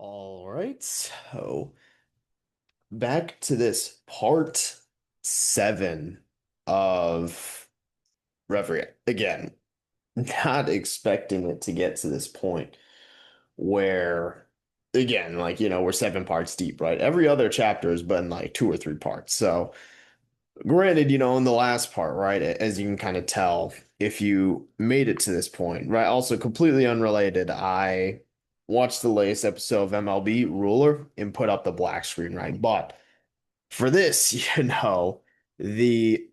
All right, so back to this part seven of Reverie. Again, not expecting it to get to this point where, again, we're seven parts deep, right? Every other chapter has been like two or three parts. So, granted, in the last part, right, as you can kind of tell, if you made it to this point, right? Also, completely unrelated, I watched the latest episode of MLB Ruler and put up the black screen, right? But for this, the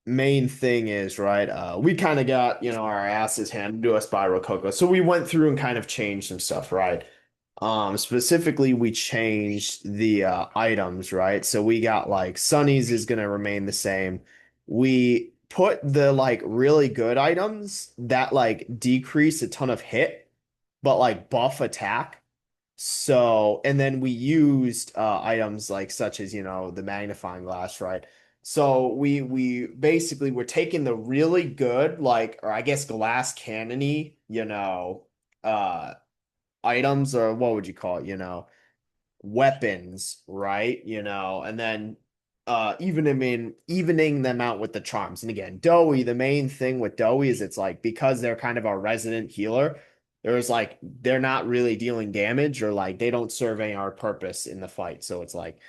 main thing is, right, we kind of got, our asses handed to us by Rococo. So we went through and kind of changed some stuff, right? Specifically, we changed the items, right? So we got like Sunny's is gonna remain the same. We put the like really good items that like decrease a ton of hit, but like buff attack. So, and then we used items like such as, the magnifying glass, right? So we basically were taking the really good, like, or I guess glass cannony, uh items, or what would you call it, weapons, right? And then evening them out with the charms. And again, Doughy, the main thing with Doughy is it's like because they're kind of our resident healer, there's like they're not really dealing damage or like they don't serve any our purpose in the fight. So it's like,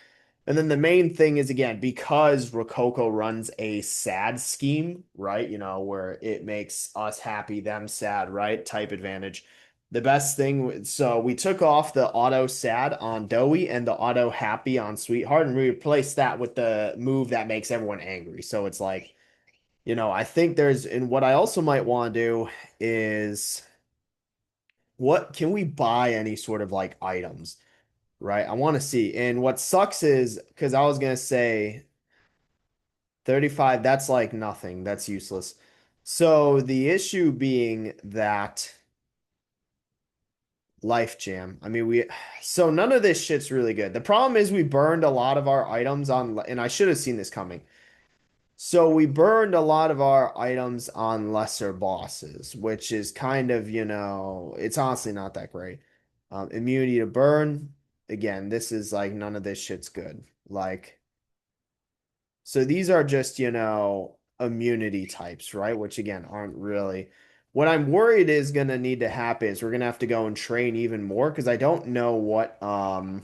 and then the main thing is again, because Rococo runs a sad scheme, right? Where it makes us happy, them sad, right? Type advantage. The best thing, so we took off the auto sad on Doughy and the auto happy on Sweetheart, and we replaced that with the move that makes everyone angry. So it's like, I think and what I also might want to do is what can we buy any sort of like items, right? I want to see. And what sucks is because I was gonna say 35, that's like nothing. That's useless. So the issue being that Life Jam. I mean, so none of this shit's really good. The problem is we burned a lot of our items on, and I should have seen this coming. So we burned a lot of our items on lesser bosses, which is kind of, it's honestly not that great. Immunity to burn. Again, this is like none of this shit's good. Like, so these are just, immunity types, right? Which again aren't really. What I'm worried is gonna need to happen is we're gonna have to go and train even more because I don't know what oh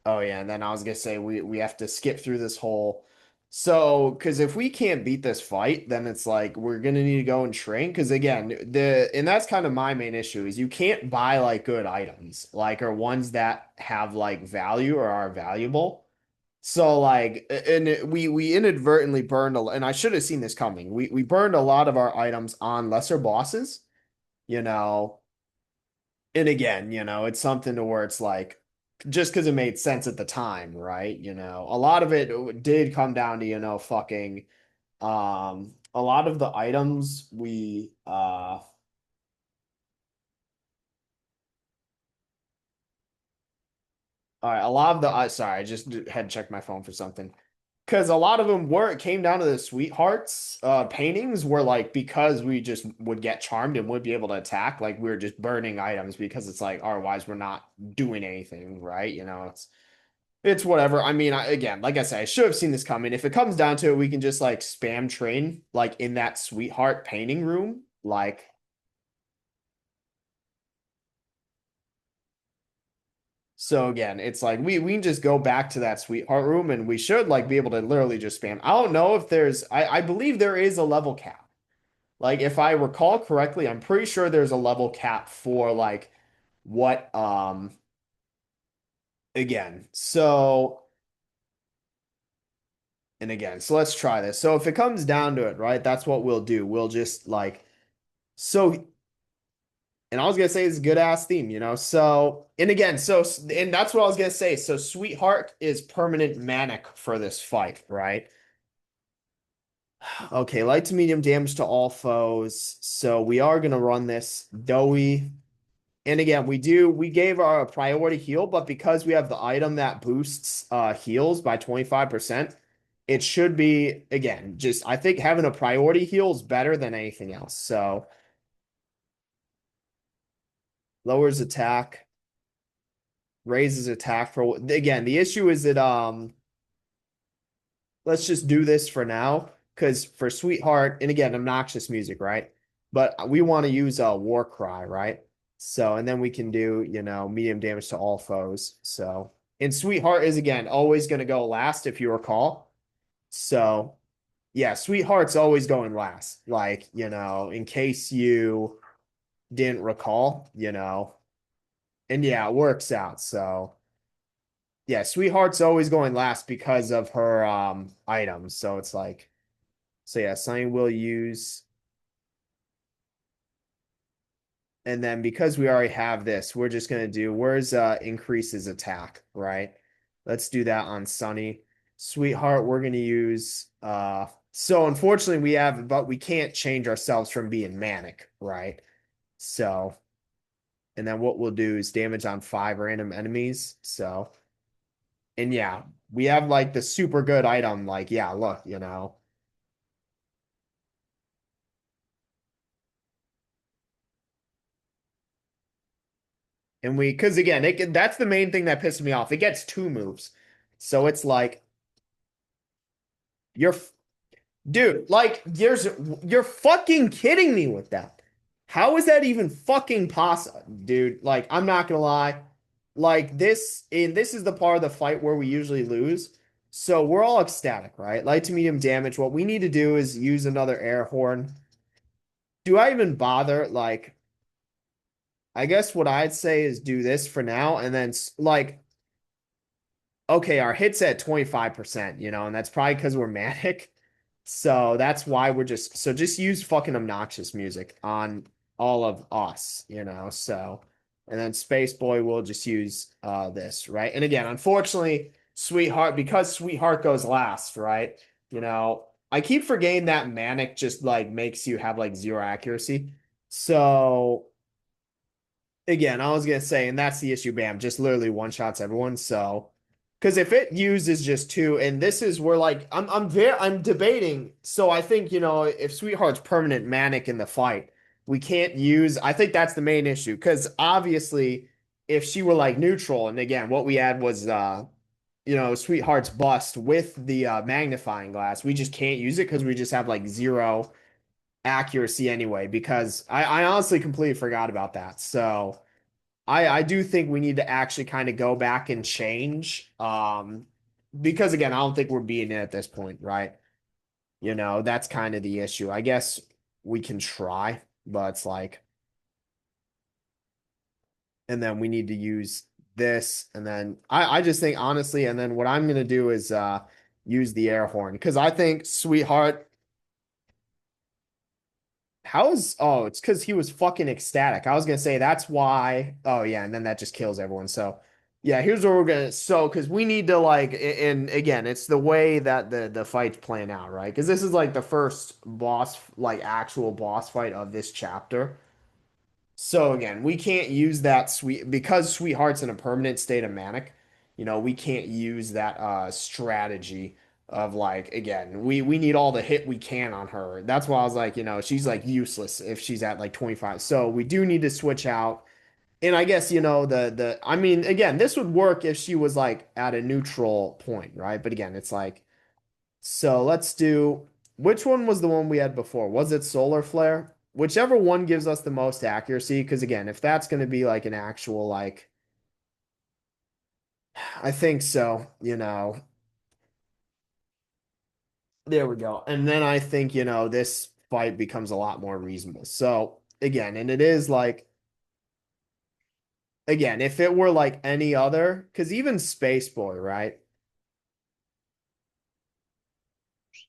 yeah, and then I was gonna say we have to skip through this whole because if we can't beat this fight, then it's like we're gonna need to go and train because again, and that's kind of my main issue is you can't buy like good items, like or ones that have like value or are valuable. So like, and we inadvertently burned and I should have seen this coming. We burned a lot of our items on lesser bosses, you know. And again, it's something to where it's like just because it made sense at the time, right? A lot of it did come down to, fucking a lot of the items we all right, a lot of the sorry, I just had to check my phone for something. Because a lot of them were, it came down to the sweethearts paintings were like because we just would get charmed and would be able to attack, like we were just burning items because it's like otherwise we're not doing anything, right? It's whatever. I mean, again, like I said, I should have seen this coming. If it comes down to it, we can just like spam train like in that sweetheart painting room. Like, so again, it's like we can just go back to that sweetheart room and we should like be able to literally just spam. I don't know if I believe there is a level cap. Like if I recall correctly, I'm pretty sure there's a level cap for like what again. So and again, so let's try this. So if it comes down to it, right, that's what we'll do. We'll just like so and I was gonna say it's a good ass theme, So and again, and that's what I was gonna say. So Sweetheart is permanent manic for this fight, right? Okay, light to medium damage to all foes. So we are gonna run this Doughy. And again, we gave our priority heal, but because we have the item that boosts heals by 25%, it should be again, just I think having a priority heal is better than anything else. So lowers attack. raises attack for again, the issue is that let's just do this for now because for Sweetheart, and again, obnoxious music, right? But we want to use a war cry, right? So, and then we can do, medium damage to all foes. So, and Sweetheart is again always going to go last if you recall. So, yeah, Sweetheart's always going last. Like, in case you didn't recall, and yeah, it works out. So, yeah, Sweetheart's always going last because of her items. So it's like, so yeah, Sunny will use, and then because we already have this, we're just gonna do where's increases attack, right? Let's do that on Sunny. Sweetheart, we're gonna use so unfortunately we have, but we can't change ourselves from being manic, right? So, and then what we'll do is damage on 5 random enemies. So, and yeah, we have like the super good item, like, yeah, look, and because again, that's the main thing that pisses me off. It gets 2 moves. So it's like, you're, dude, like, you're fucking kidding me with that. How is that even fucking possible? Dude, like, I'm not gonna lie. Like, this is the part of the fight where we usually lose. So we're all ecstatic, right? Light to medium damage. What we need to do is use another air horn. Do I even bother? Like, I guess what I'd say is do this for now, and then like, okay, our hits at 25%, and that's probably because we're manic. So that's why so just use fucking obnoxious music on all of us, so, and then Space Boy will just use this, right? And again, unfortunately, Sweetheart, because Sweetheart goes last, right? I keep forgetting that manic just like makes you have like 0 accuracy. So again, I was gonna say, and that's the issue, Bam, just literally one shots everyone. So, because if it uses just 2, and this is where like I'm debating. So I think if Sweetheart's permanent manic in the fight, we can't use. I think that's the main issue because obviously, if she were like neutral, and again, what we had was Sweetheart's bust with the magnifying glass, we just can't use it because we just have like 0 accuracy anyway. Because I honestly completely forgot about that. So. I do think we need to actually kind of go back and change. Because again, I don't think we're beating it at this point, right? That's kind of the issue. I guess we can try, but it's like, and then we need to use this, and then I just think honestly, and then what I'm gonna do is use the air horn because I think Sweetheart. It's because he was fucking ecstatic. I was gonna say that's why. Oh yeah, and then that just kills everyone. So yeah, here's what we're gonna because we need to like and again, it's the way that the fight's playing out, right? Because this is like the first boss, like actual boss fight of this chapter. So again, we can't use that because Sweetheart's in a permanent state of manic. We can't use that strategy of like again, we need all the hit we can on her. That's why I was like, she's like useless if she's at like 25. So we do need to switch out. And I guess, the I mean, again, this would work if she was like at a neutral point, right? But again, it's like so let's do which one was the one we had before? Was it solar flare? Whichever one gives us the most accuracy, because again, if that's going to be like an actual like, I think so, there we go. And then I think, this fight becomes a lot more reasonable. So again, and it is like, again, if it were like any other, because even Space Boy, right?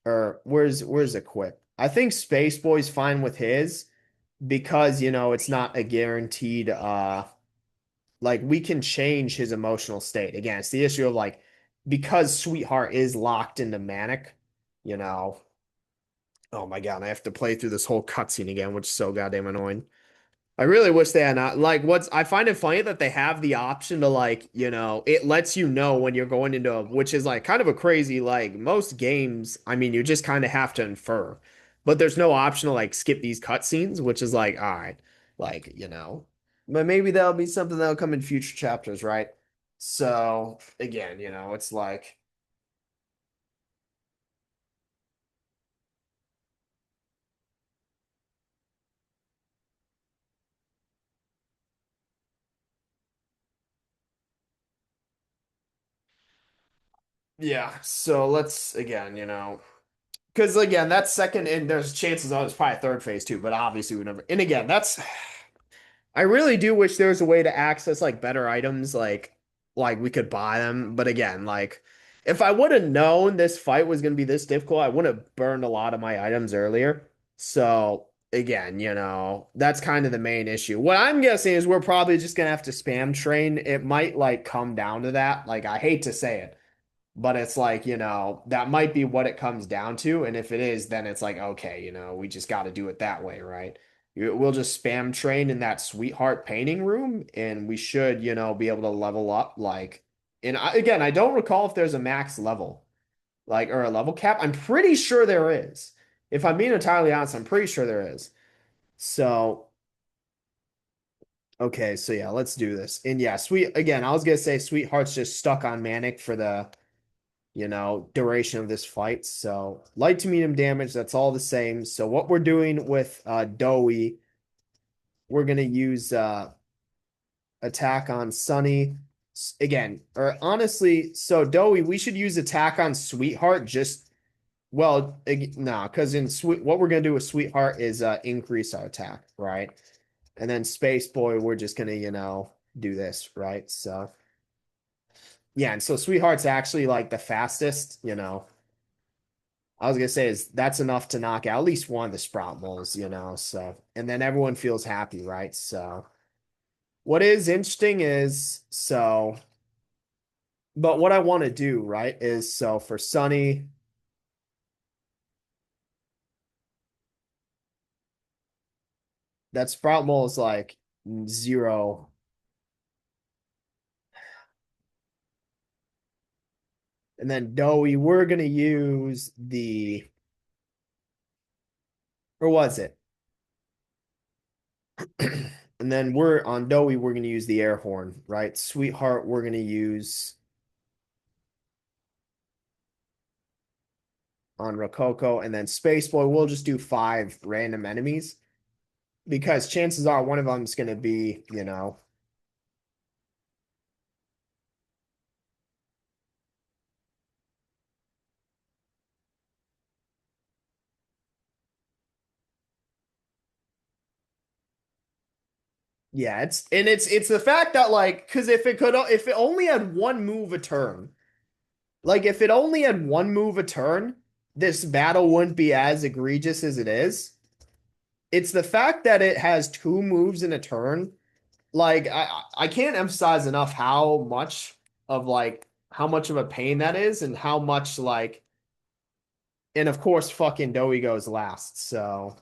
Or where's Equip? I think Space Boy's fine with his because, it's not a guaranteed like we can change his emotional state. Again, it's the issue of like because Sweetheart is locked into manic, you know. Oh my God, I have to play through this whole cutscene again, which is so goddamn annoying. I really wish they had not like what's I find it funny that they have the option to like, it lets you know when you're going into which is like kind of a crazy like most games, I mean, you just kind of have to infer. But there's no option to like skip these cutscenes, which is like, all right, like, But maybe that'll be something that'll come in future chapters, right? So again, it's like, yeah. So let's again, because again, that's second, and there's chances on it's probably third phase too, but obviously we never. And again, I really do wish there was a way to access like better items, like we could buy them. But again, like if I would have known this fight was going to be this difficult, I would have burned a lot of my items earlier. So again, that's kind of the main issue. What I'm guessing is we're probably just gonna have to spam train. It might like come down to that. Like I hate to say it, but it's like, that might be what it comes down to. And if it is, then it's like, okay, we just got to do it that way, right? We'll just spam train in that sweetheart painting room and we should, be able to level up. Like, and again, I don't recall if there's a max level, like, or a level cap. I'm pretty sure there is. If I'm being entirely honest, I'm pretty sure there is. So, okay, so yeah, let's do this. And yeah, again, I was gonna say Sweetheart's just stuck on Manic for the duration of this fight. So light to medium damage, that's all the same. So what we're doing with Doey, we're gonna use attack on Sunny again. Or honestly, so Doey, we should use attack on Sweetheart just well, nah, because in Sweet what we're gonna do with Sweetheart is increase our attack, right? And then Space Boy, we're just gonna, do this, right? So yeah, and so Sweetheart's actually like the fastest. I was gonna say is that's enough to knock out at least one of the sprout moles. So and then everyone feels happy, right? So what is interesting is but what I want to do, right, is so for Sunny, that sprout mole is like zero. And then Doey, we're gonna use or was it? And then we're on Doey, we're gonna use the air horn, right? Sweetheart, we're gonna use on Rococo, and then Space Boy, we'll just do 5 random enemies because chances are one of them's going to be, yeah, it's the fact that like because if it only had one move a turn, like if it only had one move a turn, this battle wouldn't be as egregious as it is. It's the fact that it has 2 moves in a turn. Like I can't emphasize enough how much of a pain that is and how much like and of course fucking Doughy goes last. So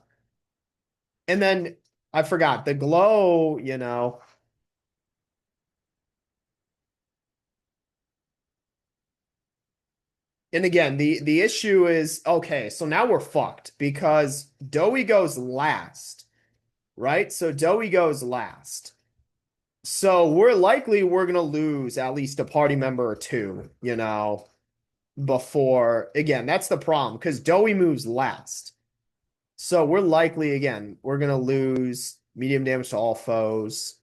and then I forgot the glow. And again, the issue is okay, so now we're fucked because Doughy goes last, right? So Doughy goes last. So we're gonna lose at least a party member or two, before again, that's the problem because Doughy moves last. So we're likely again, we're gonna lose medium damage to all foes,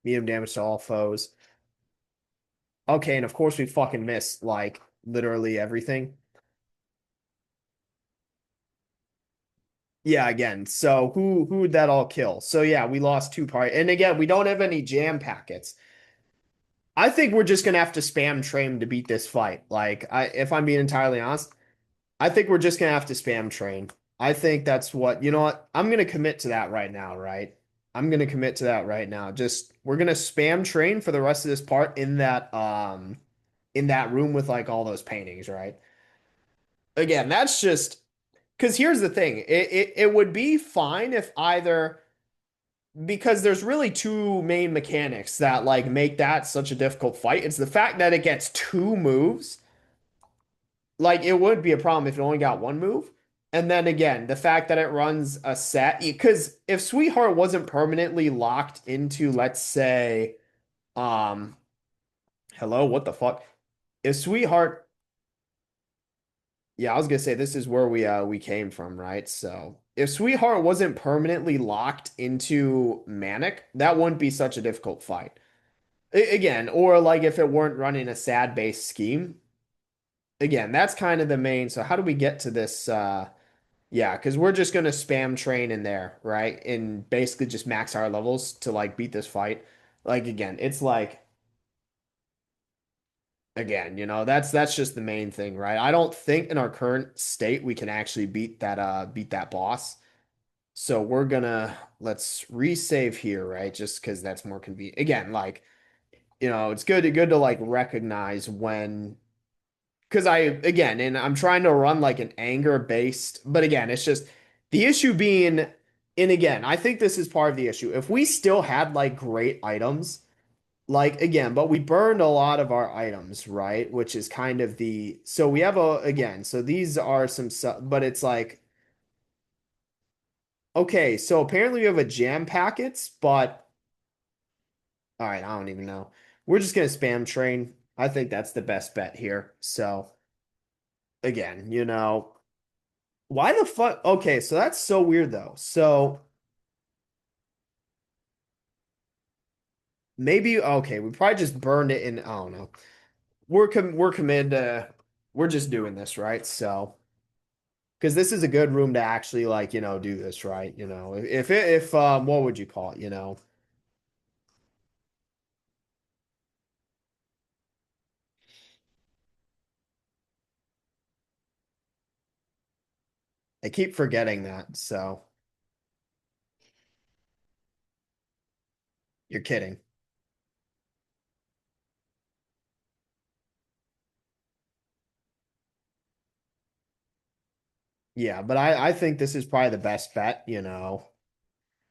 medium damage to all foes. Okay, and of course we fucking missed like literally everything. Yeah, again. So who would that all kill? So yeah, we lost 2 party. And again, we don't have any jam packets. I think we're just gonna have to spam train to beat this fight. Like if I'm being entirely honest, I think we're just gonna have to spam train. I think that's what, you know what? I'm gonna commit to that right now, right? I'm gonna commit to that right now. Just we're gonna spam train for the rest of this part in that room with like all those paintings, right? Again, that's just because here's the thing. It would be fine if either because there's really 2 main mechanics that like make that such a difficult fight. It's the fact that it gets 2 moves. Like it would be a problem if it only got 1 move. And then again, the fact that it runs a set, because if Sweetheart wasn't permanently locked into, let's say, um, hello, what the fuck? If Sweetheart, yeah, I was gonna say this is where we came from, right? So if Sweetheart wasn't permanently locked into Manic, that wouldn't be such a difficult fight. Again, or like if it weren't running a sad based scheme. Again, that's kind of the main. So how do we get to this? Yeah, because we're just gonna spam train in there, right? And basically just max our levels to like beat this fight. Like again, it's like again, that's just the main thing, right? I don't think in our current state we can actually beat that boss. So we're gonna let's resave here, right? Just because that's more convenient. Again, like, it's good to like recognize when because and I'm trying to run like an anger based, but again, it's just the issue being, and again, I think this is part of the issue. If we still had like great items, like again, but we burned a lot of our items, right? Which is kind of so we have so these are but it's like, okay, so apparently we have a jam packets, but all right, I don't even know. We're just gonna spam train. I think that's the best bet here. So again, why the fuck? Okay, so that's so weird though. So maybe okay, we probably just burned it in. I don't know. We're committed to we're just doing this, right? So because this is a good room to actually like, do this, right? If what would you call it, I keep forgetting that. So you're kidding. Yeah, but I think this is probably the best bet. And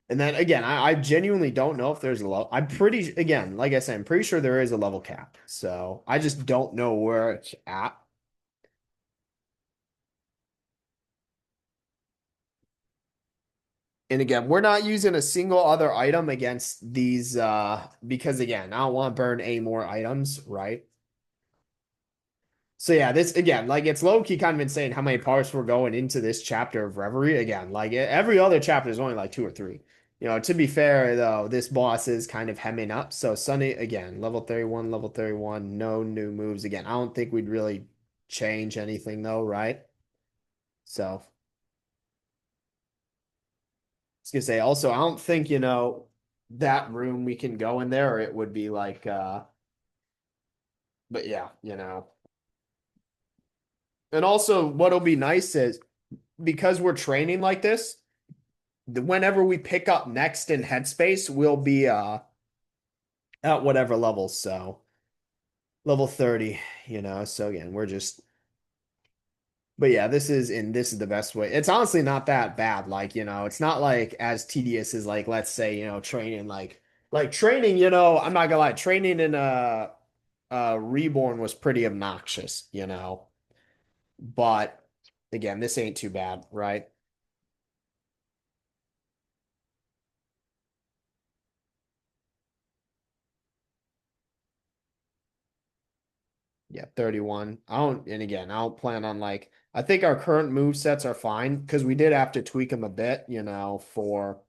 then again, I genuinely don't know if there's a level. Again, like I said, I'm pretty sure there is a level cap. So I just don't know where it's at. And again, we're not using a single other item against these because again, I don't want to burn any more items, right? So yeah, this again, like it's low key kind of insane how many parts we're going into this chapter of Reverie. Again, like every other chapter is only like two or three. To be fair though, this boss is kind of hemming up. So Sunny again, level 31, no new moves. Again, I don't think we'd really change anything though, right? So was gonna say also, I don't think, that room we can go in there or it would be like but yeah, And also what'll be nice is because we're training like this, whenever we pick up next in headspace, we'll be at whatever level. So level 30, So again, we're just but yeah, this is the best way. It's honestly not that bad. Like, it's not like as tedious as like let's say, training like training, I'm not gonna lie, training in Reborn was pretty obnoxious. But again, this ain't too bad, right? Yeah, 31. And again, I don't plan on like, I think our current move sets are fine because we did have to tweak them a bit, for,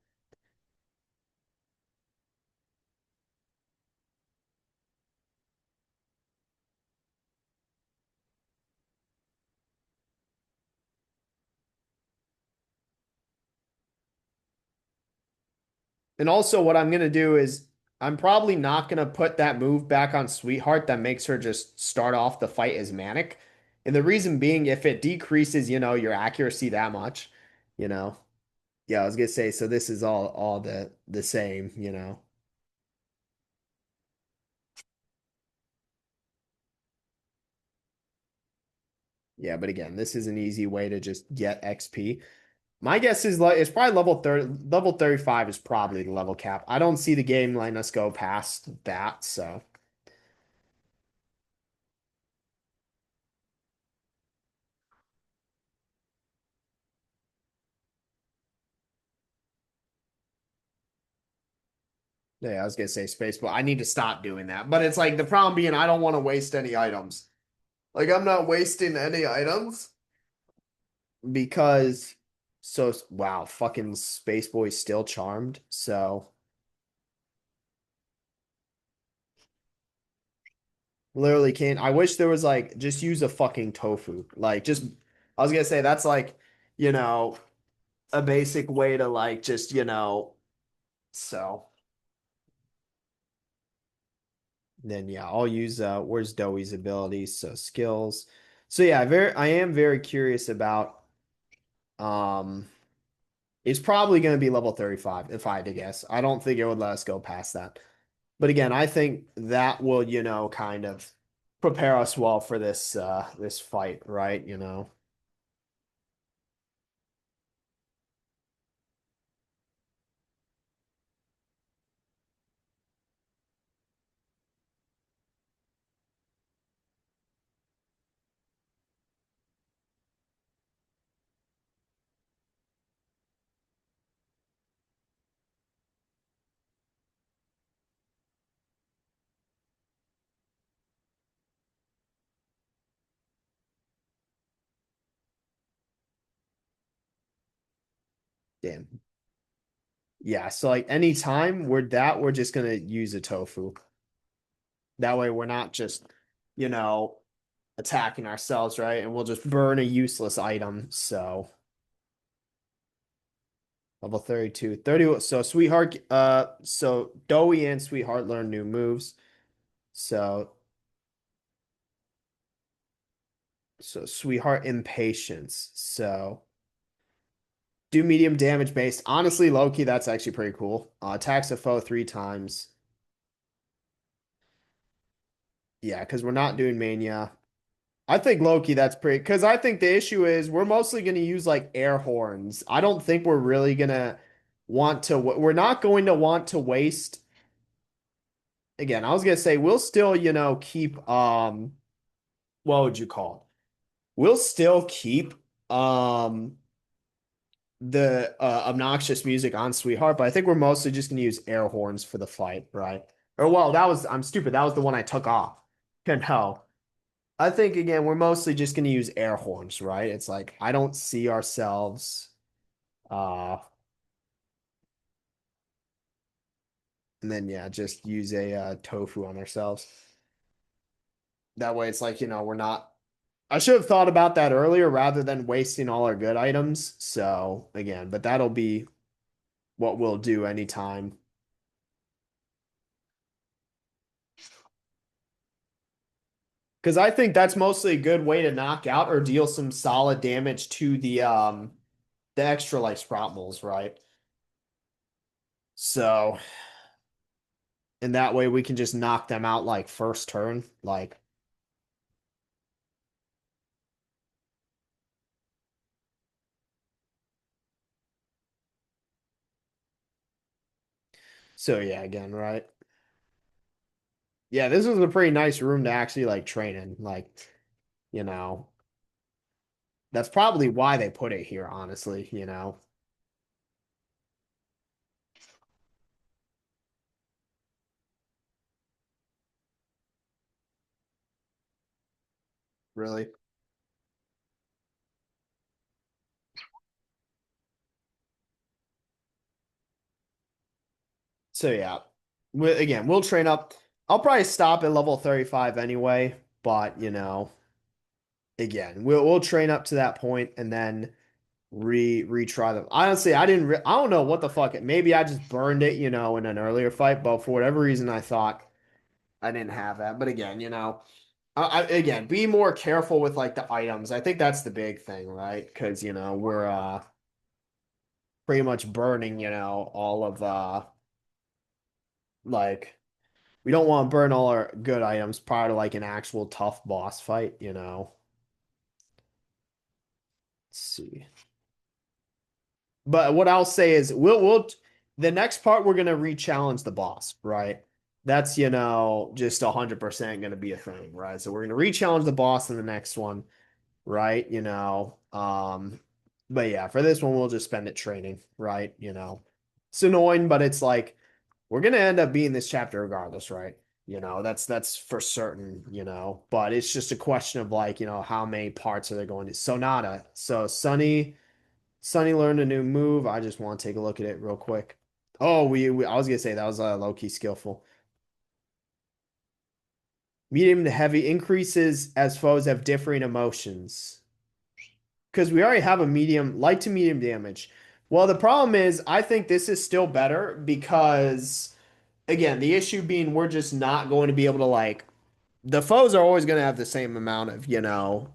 and also what I'm going to do is I'm probably not going to put that move back on Sweetheart that makes her just start off the fight as manic. And the reason being, if it decreases, your accuracy that much, you know. Yeah, I was gonna say, so this is all the same. Yeah, but again, this is an easy way to just get XP. My guess is like it's probably level 35 is probably the level cap. I don't see the game letting us go past that, so Yeah, I was gonna say space, but I need to stop doing that. But it's like the problem being I don't want to waste any items. Like I'm not wasting any items because so wow, fucking Space Boy's still charmed. So literally can't. I wish there was like just use a fucking tofu. Like just I was gonna say that's like, you know, a basic way to like just, so then yeah, I'll use where's Doey's abilities, so skills. So yeah, I am very curious about um it's probably gonna be level 35 if I had to guess. I don't think it would let us go past that. But again, I think that will, kind of prepare us well for this fight, right? Damn. Yeah, so like anytime we're just gonna use a tofu. That way we're not just, you know, attacking ourselves, right? And we'll just burn a useless item. So level 32. 30. So Sweetheart, so Doughy and Sweetheart learn new moves. So Sweetheart Impatience. So do medium damage based. Honestly, Loki, that's actually pretty cool. Attacks a foe 3 times. Yeah, because we're not doing Mania. I think Loki, that's pretty, because I think the issue is we're mostly going to use like air horns. I don't think we're really going to we're not going to want to waste. Again, I was going to say we'll still, keep, what would you call it? We'll still keep, the obnoxious music on Sweetheart, but I think we're mostly just going to use air horns for the fight, right? Or well, I'm stupid. That was the one I took off. No. I think again, we're mostly just going to use air horns, right? It's like I don't see ourselves uh and then yeah, just use a tofu on ourselves. That way it's like, we're not I should have thought about that earlier rather than wasting all our good items. So, again, but that'll be what we'll do anytime. Because I think that's mostly a good way to knock out or deal some solid damage to the extra like sprout moles, right? So, and that way we can just knock them out like first turn. Like, so yeah, again, right? Yeah, this was a pretty nice room to actually like train in. Like, you know, that's probably why they put it here, honestly. Really. So yeah, again, we'll train up. I'll probably stop at level 35 anyway, but again, we'll train up to that point and then retry them. Honestly, I don't know what the fuck. Maybe I just burned it, in an earlier fight, but for whatever reason, I thought I didn't have that. But again, again, be more careful with like the items. I think that's the big thing, right? Because we're pretty much burning, all of like we don't want to burn all our good items prior to like an actual tough boss fight. Let's see. But what I'll say is we'll the next part we're gonna re-challenge the boss, right? That's just 100% gonna be a thing, right? So we're gonna re-challenge the boss in the next one, right? But yeah, for this one we'll just spend it training, right? It's annoying, but it's like we're gonna end up beating this chapter regardless, right? That's for certain, but it's just a question of like, how many parts are they going to Sonata. So Sunny learned a new move. I just want to take a look at it real quick. Oh, I was gonna say that was low-key skillful. Medium to heavy increases as foes have differing emotions. Because we already have a medium, light to medium damage. Well, the problem is, I think this is still better because, again, the issue being we're just not going to be able to like the foes are always going to have the same amount of,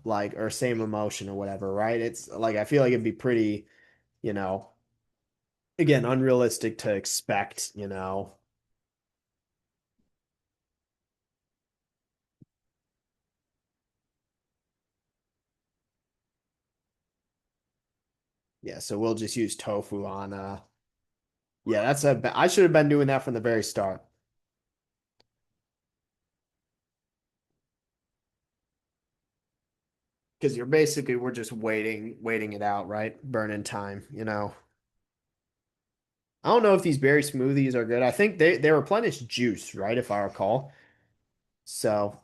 like or same emotion or whatever, right? It's like I feel like it'd be pretty, you know, again, unrealistic to expect. Yeah, so we'll just use tofu on yeah, I should have been doing that from the very start. Because we're just waiting it out, right? Burning time. I don't know if these berry smoothies are good. I think they replenish juice, right? If I recall. So,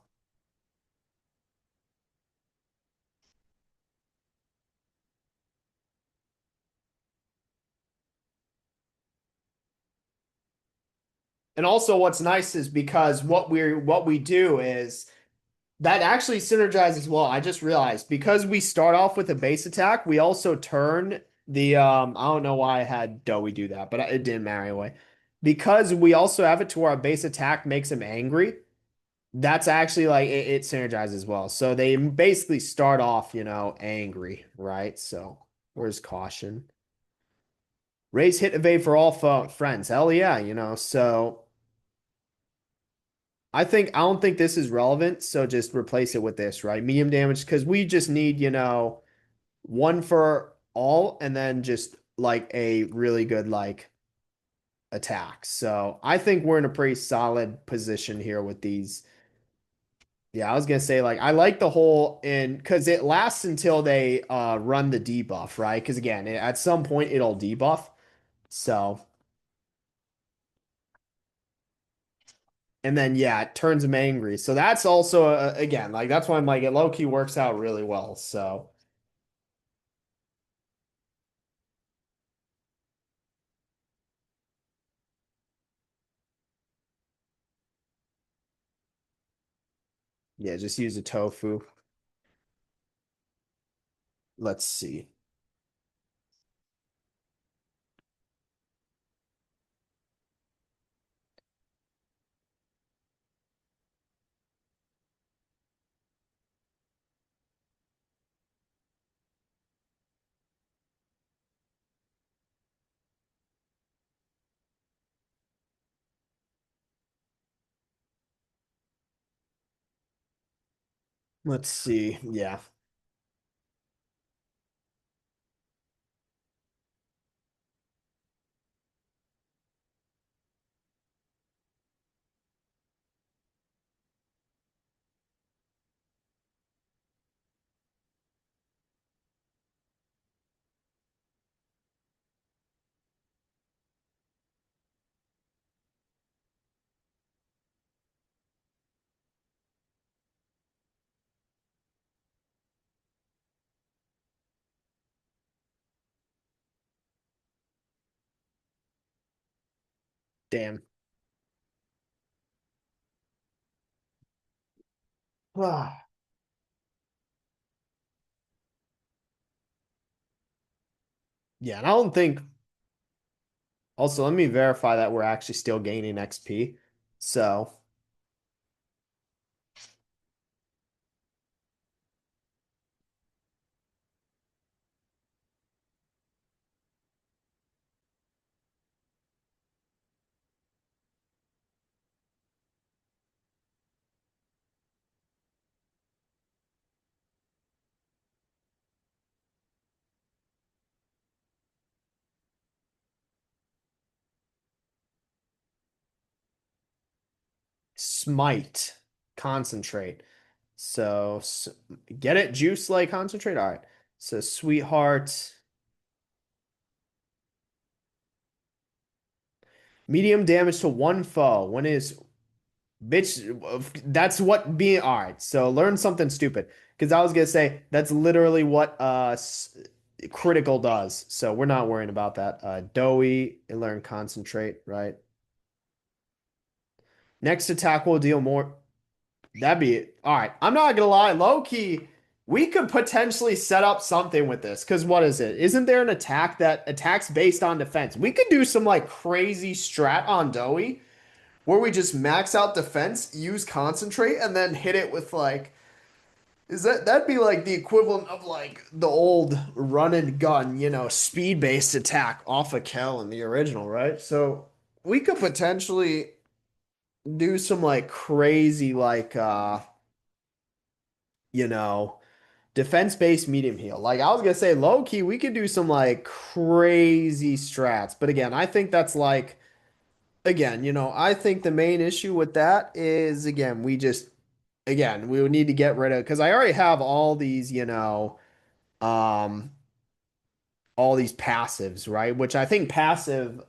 and also what's nice is because what we do is that actually synergizes well. I just realized because we start off with a base attack, we also turn the I don't know why I had Doughy do that, but it didn't matter anyway. Because we also have it to where our base attack makes him angry. That's actually like it synergizes well. So they basically start off, angry, right? So where's caution? Raise hit evade for all friends. Hell yeah. So I don't think this is relevant. So just replace it with this, right? Medium damage because we just need, one for all and then just like a really good like attack. So I think we're in a pretty solid position here with these. Yeah, I was gonna say like I like the whole in because it lasts until they run the debuff, right? Because again, at some point it'll debuff. So and then yeah, it turns them angry. So that's also again like that's why I'm like it low key works out really well. So yeah, just use a tofu. Let's see. Let's see. Yeah. Damn. Ah. Yeah, and I don't think also let me verify that we're actually still gaining XP. So smite, concentrate. So, get it? Juice like concentrate? All right. So sweetheart. Medium damage to one foe. When is bitch? That's what being. All right. So learn something stupid because I was gonna say that's literally what critical does. So we're not worrying about that. Doughy and learn concentrate. Right. Next attack will deal more. That'd be it. All right. I'm not gonna lie, low key, we could potentially set up something with this. Because what is it? Isn't there an attack that attacks based on defense? We could do some like crazy strat on Doughy where we just max out defense, use concentrate, and then hit it with like is that'd be like the equivalent of like the old run and gun, speed based attack off a kill in the original, right? So we could potentially do some like crazy like you know defense-based medium heal. Like I was gonna say, low key, we could do some like crazy strats. But again, I think that's like again, I think the main issue with that is again, we would need to get rid of because I already have um all these passives, right? Which I think passive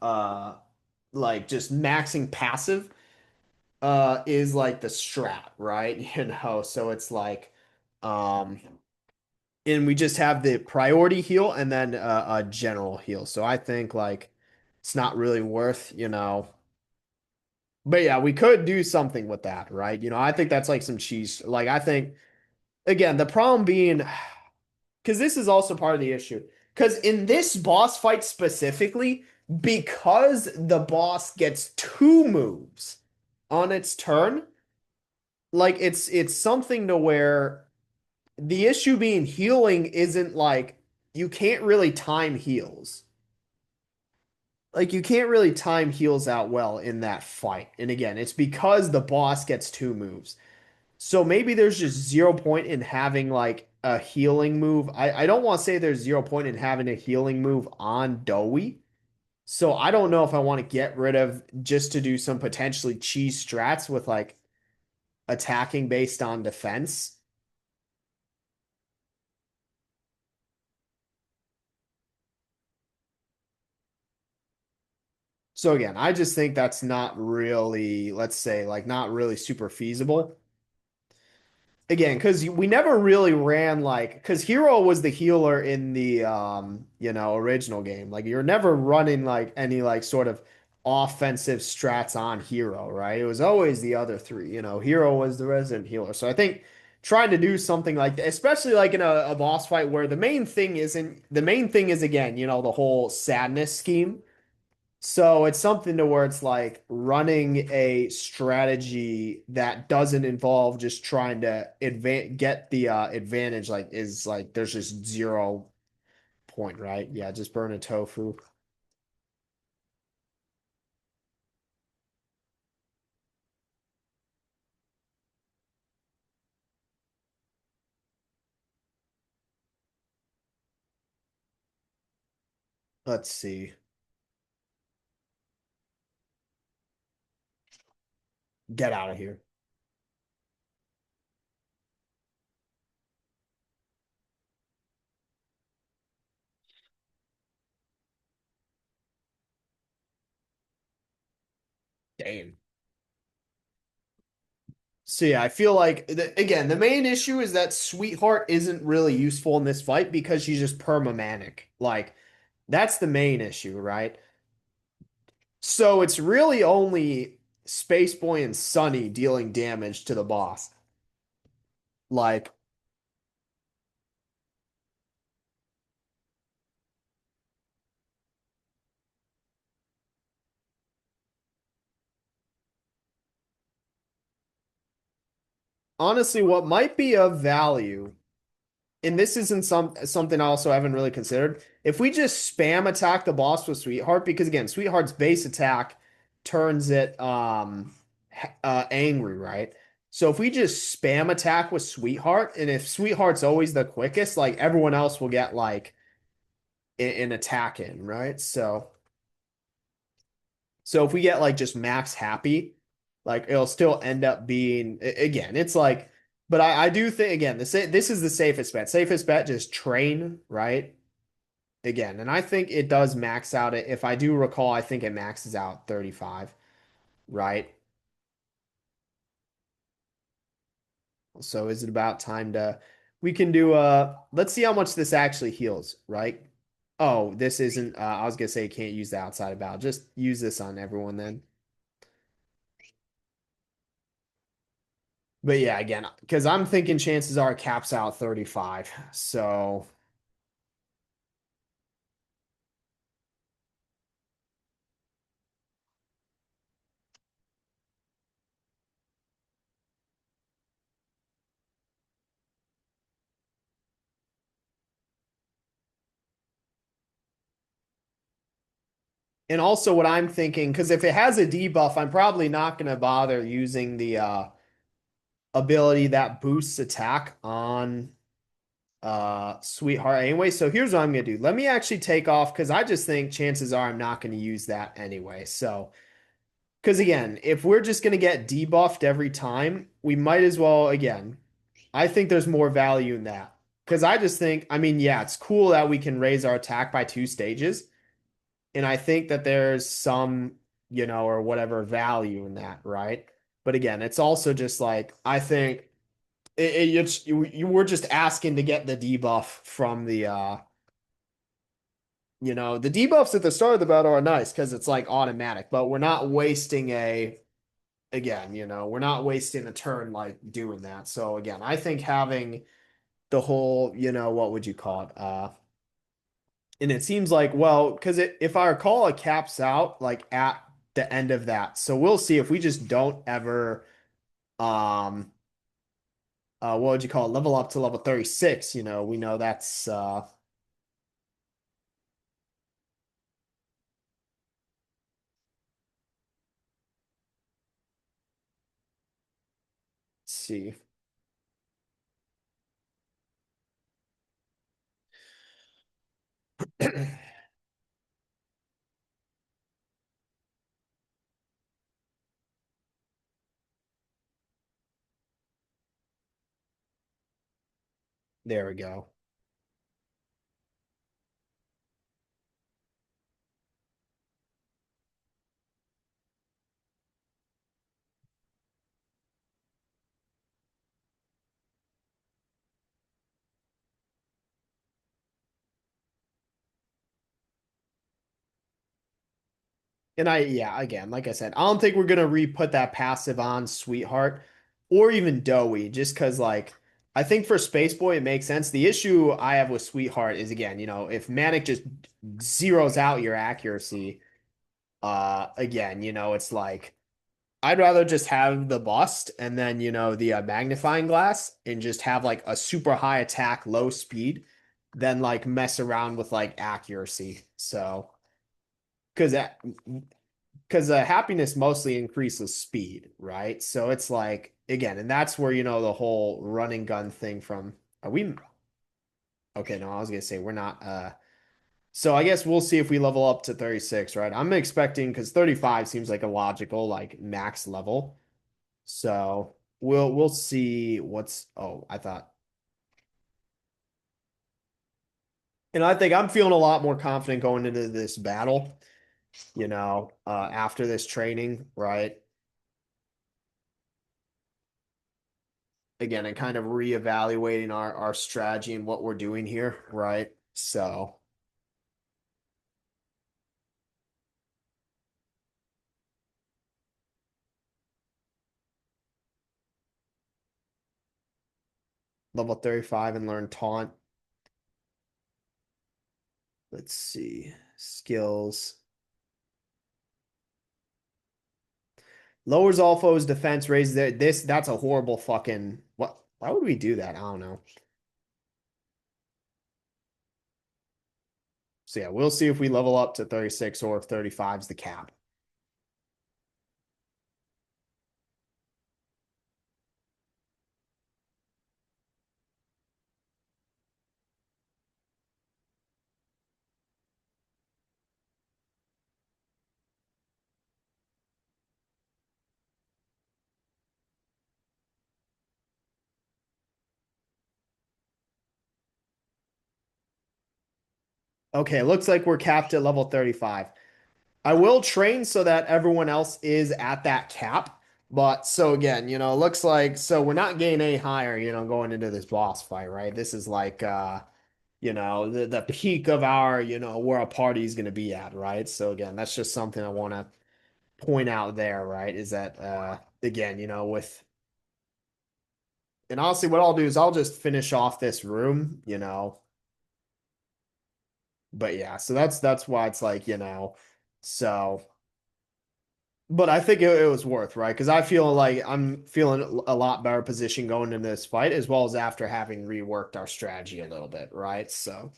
like just maxing passive is like the strat, right? So it's like um and we just have the priority heal and then a general heal. So I think like it's not really worth. But yeah, we could do something with that, right? I think that's like some cheese. Like I think again, the problem being because this is also part of the issue. Because in this boss fight specifically, because the boss gets two moves on its turn, like it's something to where the issue being healing isn't like you can't really time heals. Like you can't really time heals out well in that fight. And again, it's because the boss gets two moves. So maybe there's just 0 point in having like a healing move. I don't want to say there's 0 point in having a healing move on Doughy. So I don't know if I want to get rid of just to do some potentially cheese strats with like attacking based on defense. So again, I just think that's not really, let's say, like not really super feasible. Again, because we never really ran like because Hero was the healer in the original game. Like you're never running like any like sort of offensive strats on Hero, right? It was always the other three. Hero was the resident healer. So I think trying to do something like that, especially like in a boss fight where the main thing is again, the whole sadness scheme. So it's something to where it's like running a strategy that doesn't involve just trying to get the advantage like is like there's just 0 point, right? Yeah, just burn a tofu. Let's see. Get out of here. Damn. So yeah, I feel like again, the main issue is that Sweetheart isn't really useful in this fight because she's just permamanic. Like that's the main issue, right? So it's really only Space Boy and Sunny dealing damage to the boss. Like, honestly, what might be of value, and this isn't something I also haven't really considered, if we just spam attack the boss with Sweetheart, because again, Sweetheart's base attack turns it angry, right? So if we just spam attack with Sweetheart, and if Sweetheart's always the quickest, like everyone else will get like an attack in, right? So if we get like just max happy, like it'll still end up being again, it's like, but I do think again, this is the safest bet. Safest bet, just train, right? again, and I think it does max out at, if I do recall, I think it maxes out 35, right? So is it about time to we can do let's see how much this actually heals, right? Oh, this isn't I was gonna say you can't use the outside of battle. Just use this on everyone then. But yeah, again, because I'm thinking chances are it caps out 35. So and also what I'm thinking, because if it has a debuff, I'm probably not gonna bother using the ability that boosts attack on Sweetheart anyway. So here's what I'm gonna do. Let me actually take off because I just think chances are I'm not gonna use that anyway. So because again, if we're just gonna get debuffed every time, we might as well again. I think there's more value in that. Because I just think, I mean, yeah, it's cool that we can raise our attack by 2 stages. And I think that there's some, or whatever value in that, right? But again, it's also just like, I think you were just asking to get the debuff from the debuffs at the start of the battle are nice because it's like automatic, but we're not wasting again, we're not wasting a turn like doing that. So again, I think having the whole, what would you call it? And it seems like, well, because if I recall, it caps out like at the end of that. So we'll see if we just don't ever um what would you call it, level up to level 36, we know that's let's see. There we go. And yeah, again, like I said, I don't think we're gonna re-put that passive on Sweetheart or even Doughy, just because like I think for Space Boy it makes sense. The issue I have with Sweetheart is again, if Manic just zeroes out your accuracy, again, it's like I'd rather just have the bust and then the magnifying glass and just have like a super high attack, low speed, than like mess around with like accuracy. So because happiness mostly increases speed, right? So it's like again, and that's where the whole running gun thing from. Are we okay? No, I was gonna say we're not. So I guess we'll see if we level up to 36, right? I'm expecting because 35 seems like a logical like max level. So we'll see what's. Oh, I thought, and I think I'm feeling a lot more confident going into this battle. After this training, right? Again and kind of reevaluating our strategy and what we're doing here, right? So level 35 and learn taunt. Let's see. Skills. Lowers all foes defense, raises their that's a horrible fucking what why would we do that? I don't know. So yeah, we'll see if we level up to 36 or if 35 is the cap. Okay, looks like we're capped at level 35. I will train so that everyone else is at that cap. But so again, it looks like so we're not getting any higher, going into this boss fight, right? This is like the peak of our, where a party is gonna be at, right? So again, that's just something I want to point out there, right? Is that again, with and honestly what I'll do is I'll just finish off this room, but yeah, so that's why it's like, so but I think it was worth, right? Because I feel like I'm feeling a lot better position going into this fight, as well as after having reworked our strategy a little bit, right? So,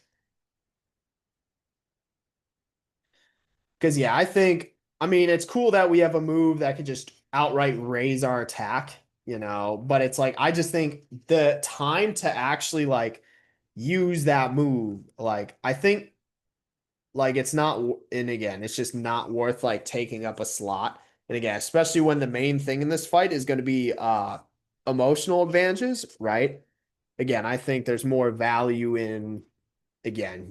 because yeah, I mean, it's cool that we have a move that could just outright raise our attack, but it's like, I just think the time to actually like use that move, like, I think like it's not, and again, it's just not worth like taking up a slot. And again, especially when the main thing in this fight is going to be emotional advantages, right? Again, I think there's more value in again,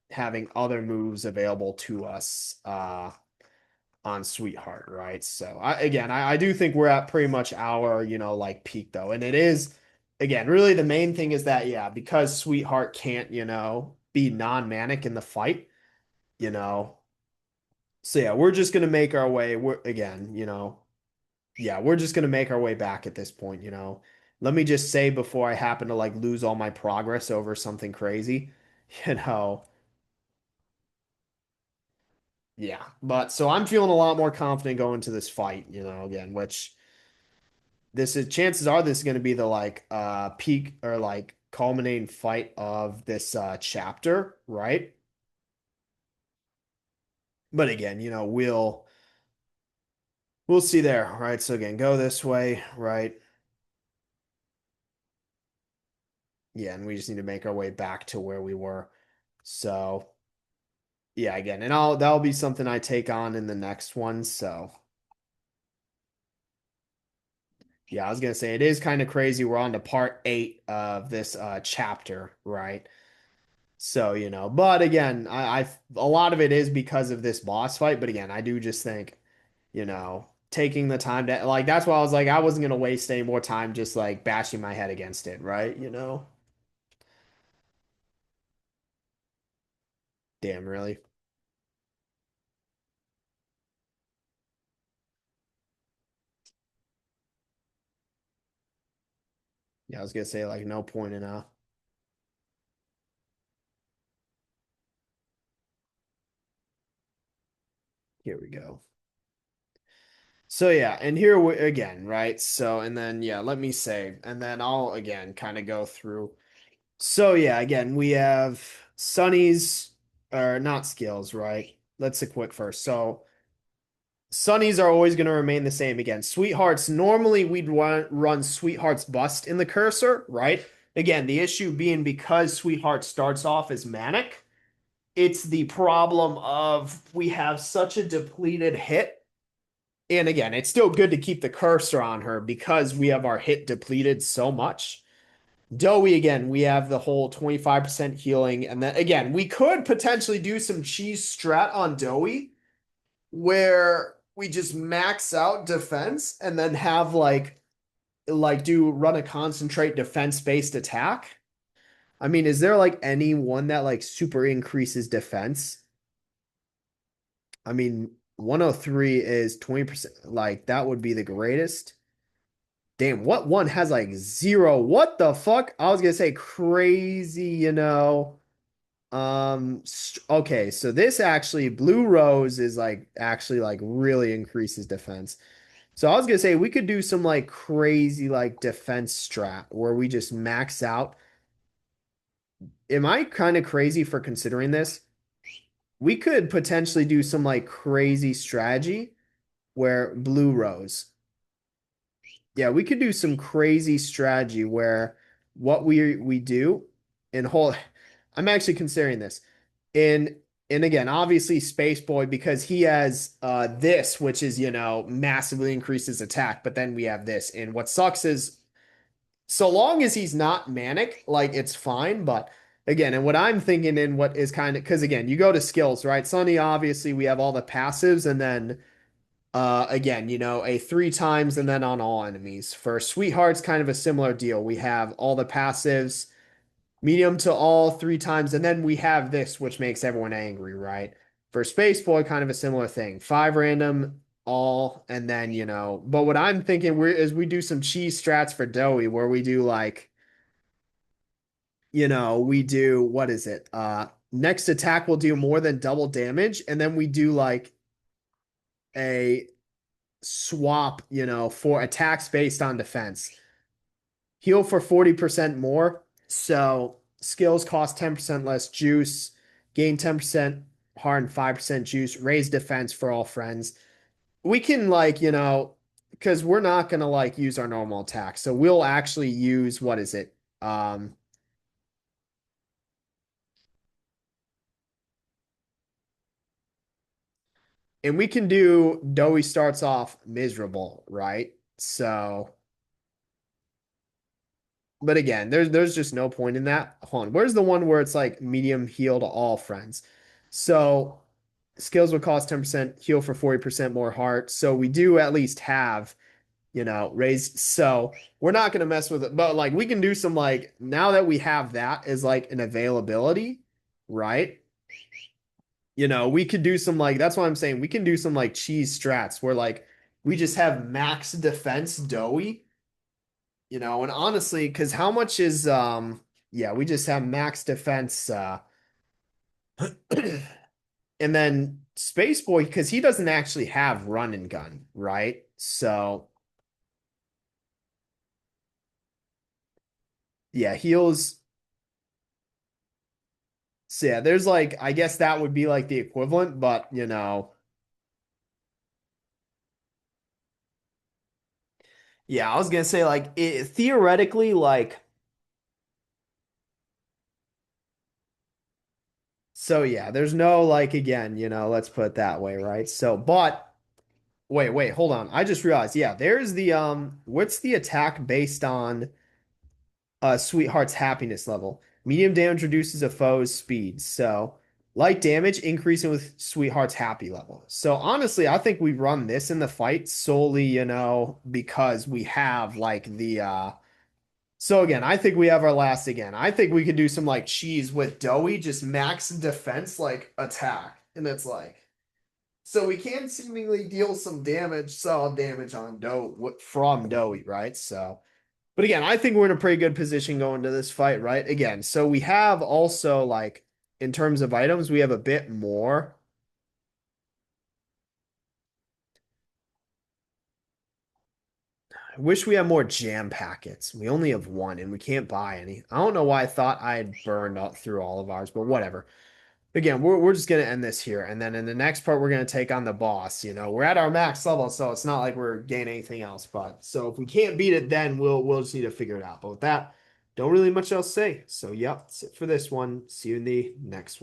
having other moves available to us on Sweetheart, right? So I do think we're at pretty much our, like peak though. And it is again, really the main thing is that yeah, because Sweetheart can't, be non-manic in the fight, you know, so yeah, we're just gonna make our way. We're again, yeah, we're just gonna make our way back at this point. Let me just say before I happen to like lose all my progress over something crazy, you know. Yeah. But so I'm feeling a lot more confident going to this fight, again, which this is chances are this is gonna be the like peak or like culminating fight of this chapter, right? But again, we'll see there, right? So again, go this way, right? Yeah, and we just need to make our way back to where we were. So, yeah, again, and that'll be something I take on in the next one. So, yeah, I was gonna say it is kind of crazy. We're on to part 8 of this chapter, right? So, but again, I a lot of it is because of this boss fight. But again, I do just think, taking the time to like that's why I was like I wasn't gonna waste any more time just like bashing my head against it, right? Damn, really. Yeah, I was gonna say like no point in here we go. So yeah, and here we again, right? So and then yeah, let me save, and then I'll again kind of go through. So yeah, again, we have Sunny's or not skills, right? Let's equip first. So Sunny's are always going to remain the same again. Sweethearts, normally we'd run Sweetheart's bust in the cursor, right? Again, the issue being because Sweetheart starts off as manic, it's the problem of we have such a depleted hit. And again, it's still good to keep the cursor on her because we have our hit depleted so much. Doughy, again, we have the whole 25% healing. And then again, we could potentially do some cheese strat on Doughy where we just max out defense and then have like do run a concentrate defense based attack. I mean, is there like any one that like super increases defense? I mean, 103 is 20%. Like that would be the greatest. Damn, what one has like zero? What the fuck? I was gonna say crazy, okay, so this actually Blue Rose is like actually like really increases defense. So I was gonna say we could do some like crazy like defense strat where we just max out. Am I kind of crazy for considering this? We could potentially do some like crazy strategy where Blue Rose. Yeah, we could do some crazy strategy where what we do and hold I'm actually considering this. And again, obviously Space Boy because he has this which is, massively increases attack, but then we have this. And what sucks is so long as he's not manic, like it's fine, but again, and what I'm thinking in what is kind of because again, you go to skills, right? Sunny, obviously, we have all the passives, and then again, a three times and then on all enemies. For Sweetheart's kind of a similar deal. We have all the passives, medium to all three times, and then we have this, which makes everyone angry, right? For Space Boy, kind of a similar thing. Five random, all, and then, but what I'm thinking is we do some cheese strats for Doughy where we do like, we do what is it? Next attack will do more than double damage, and then we do like a swap, for attacks based on defense. Heal for 40% more. So skills cost 10% less juice, gain 10% heart and 5% juice, raise defense for all friends. We can like, because we're not gonna like use our normal attack. So we'll actually use what is it? And we can do Doughy starts off miserable, right? So but again, there's just no point in that. Hold on. Where's the one where it's like medium heal to all friends? So skills would cost 10%, heal for 40% more heart. So we do at least have, raise. So we're not gonna mess with it, but like we can do some like now that we have that as like an availability, right? We could do some like that's what I'm saying. We can do some like cheese strats where like we just have max defense Doughy. And honestly, because how much is yeah, we just have max defense and then Space Boy, because he doesn't actually have run and gun, right? So yeah, heals. So yeah, there's like I guess that would be like the equivalent, but yeah, I was gonna say like theoretically, like so yeah, there's no like again, let's put it that way, right? So but wait, hold on. I just realized, yeah, there's the what's the attack based on Sweetheart's happiness level? Medium damage reduces a foe's speed. So light damage increasing with Sweetheart's happy level. So honestly, I think we run this in the fight solely, because we have like the so again, I think we have our last again. I think we could do some like cheese with Doughy, just max defense like attack. And it's like so we can seemingly deal some damage, solid damage on Dough from Doughy, right? So, but again, I think we're in a pretty good position going to this fight, right? Again, so we have also like in terms of items, we have a bit more. I wish we had more jam packets. We only have one and we can't buy any. I don't know why I thought I had burned up through all of ours, but whatever. Again, we're just gonna end this here, and then in the next part, we're gonna take on the boss. We're at our max level, so it's not like we're gaining anything else. But so if we can't beat it, then we'll just need to figure it out. But with that, don't really much else to say. So yep, that's it for this one. See you in the next one.